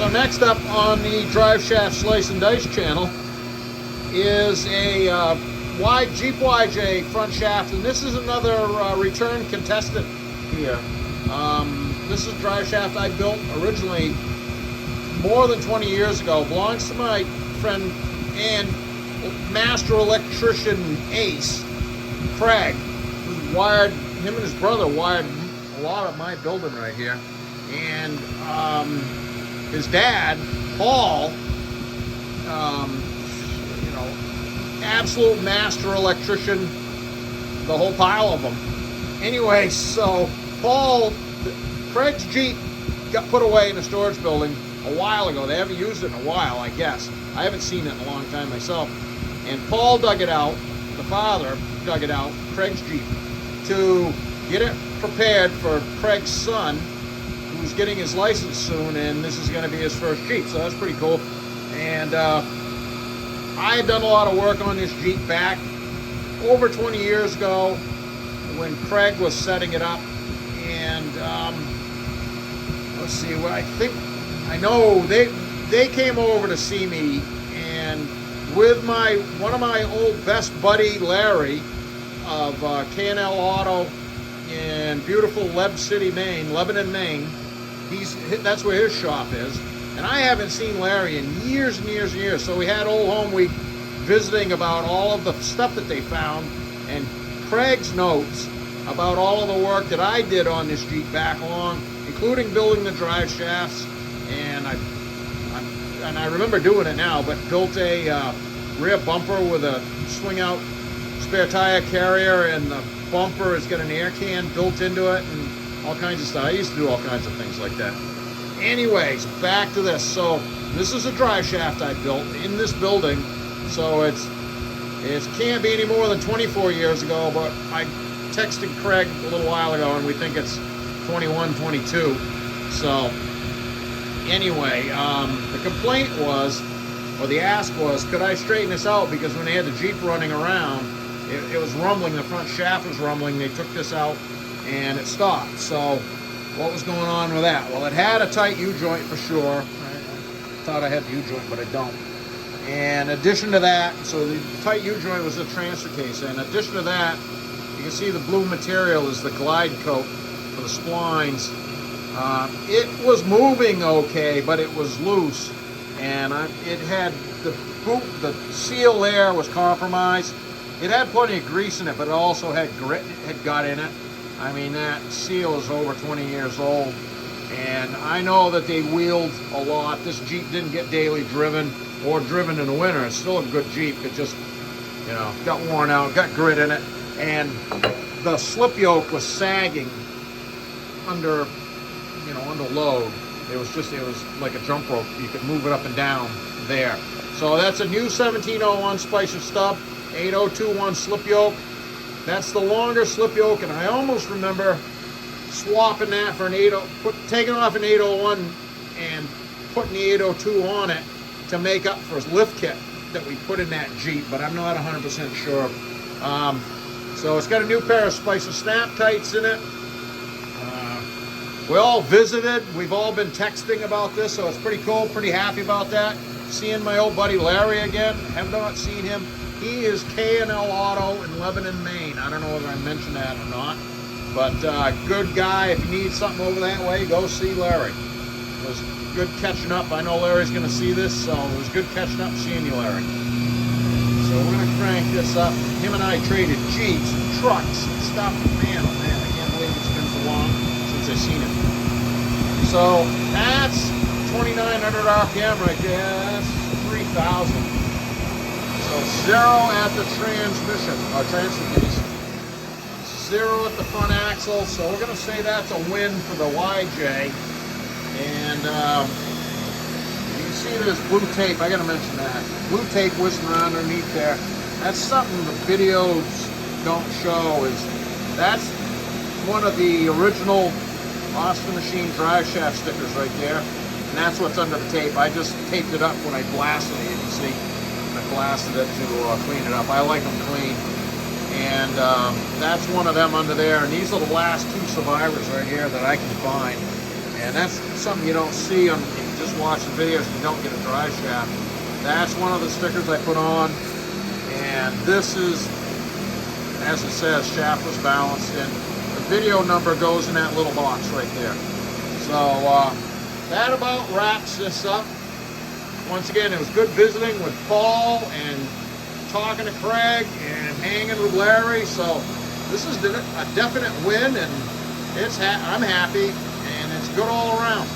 So next up on the Drive Shaft Slice and Dice channel is a Jeep YJ front shaft, and this is another return contestant here. This is a drive shaft I built originally more than 20 years ago. Belongs to my friend and master electrician Ace, Craig, who wired, him and his brother wired a lot of my building right here. And his dad, Paul, absolute master electrician, the whole pile of them. Anyway, so Craig's Jeep got put away in a storage building a while ago. They haven't used it in a while, I guess. I haven't seen it in a long time myself. And Paul dug it out, the father dug it out, Craig's Jeep, to get it prepared for Craig's son, who's getting his license soon, and this is going to be his first Jeep, so that's pretty cool. And I had done a lot of work on this Jeep back over 20 years ago when Craig was setting it up. And let's see, I know they came over to see me, and with one of my old best buddy Larry of K&L Auto in beautiful Lebanon, Maine. That's where his shop is. And I haven't seen Larry in years and years and years. So we had Old Home Week visiting about all of the stuff that they found, and Craig's notes about all of the work that I did on this Jeep back along, including building the drive shafts. And I remember doing it now, but built a rear bumper with a swing out spare tire carrier, and the bumper has got an air can built into it and all kinds of stuff. I used to do all kinds of things like that. Anyways, back to this. So this is a drive shaft I built in this building. So it can't be any more than 24 years ago, but I texted Craig a little while ago and we think it's 21, 22. So anyway, the complaint was, or the ask was, could I straighten this out? Because when they had the Jeep running around, it was rumbling, the front shaft was rumbling. They took this out and it stopped. So what was going on with that? Well, it had a tight U-joint for sure. I thought I had the U-joint, but I don't. And in addition to that, so the tight U-joint was the transfer case. And in addition to that, you can see the blue material is the glide coat for the splines. It was moving okay, but it was loose. And it had the seal there was compromised. It had plenty of grease in it, but it also had grit had got in it. I mean, that seal is over 20 years old, and I know that they wheeled a lot. This Jeep didn't get daily driven or driven in the winter. It's still a good Jeep. It just, got worn out, got grit in it, and the slip yoke was sagging under load. It was like a jump rope. You could move it up and down there. So that's a new 1701 Spicer stub, 8021 slip yoke. That's the longer slip yoke, and I almost remember swapping that for an taking off an 801 and putting the 802 on it to make up for a lift kit that we put in that Jeep, but I'm not 100% sure. So it's got a new pair of Spicer snap tights in it. We all visited. We've all been texting about this, so it's pretty cool, pretty happy about that. Seeing my old buddy Larry again. Have not seen him. He is K&L Auto in Lebanon, Maine. I don't know whether I mentioned that or not, but good guy. If you need something over that way, go see Larry. It was good catching up. I know Larry's going to see this, so it was good catching up, seeing you, Larry. So we're going to crank this up. Him and I traded Jeeps and trucks and stuff. Man, oh man, I can't believe it's been so long since I've seen it. So that's 2,900 RPM right there. That's 3,000. So 0 at the transmission, or transfer case. 0 at the front axle. So we're going to say that's a win for the YJ. And you can see there's blue tape. I got to mention that. Blue tape whizzing around underneath there. That's something the videos don't show. That's one of the original Austin Machine drive shaft stickers right there. And that's what's under the tape. I just taped it up when I blasted it. You can see I blasted it to clean it up. I like them clean. And that's one of them under there. And these are the last 2 survivors right here that I can find. And that's something you don't see on, if you just watch the videos, you don't get a dry shaft. That's one of the stickers I put on. And this is, as it says, shaftless balanced, and the video number goes in that little box right there. So that about wraps this up. Once again, it was good visiting with Paul and talking to Craig and hanging with Larry. So this is a definite win, and I'm happy, and it's good all around.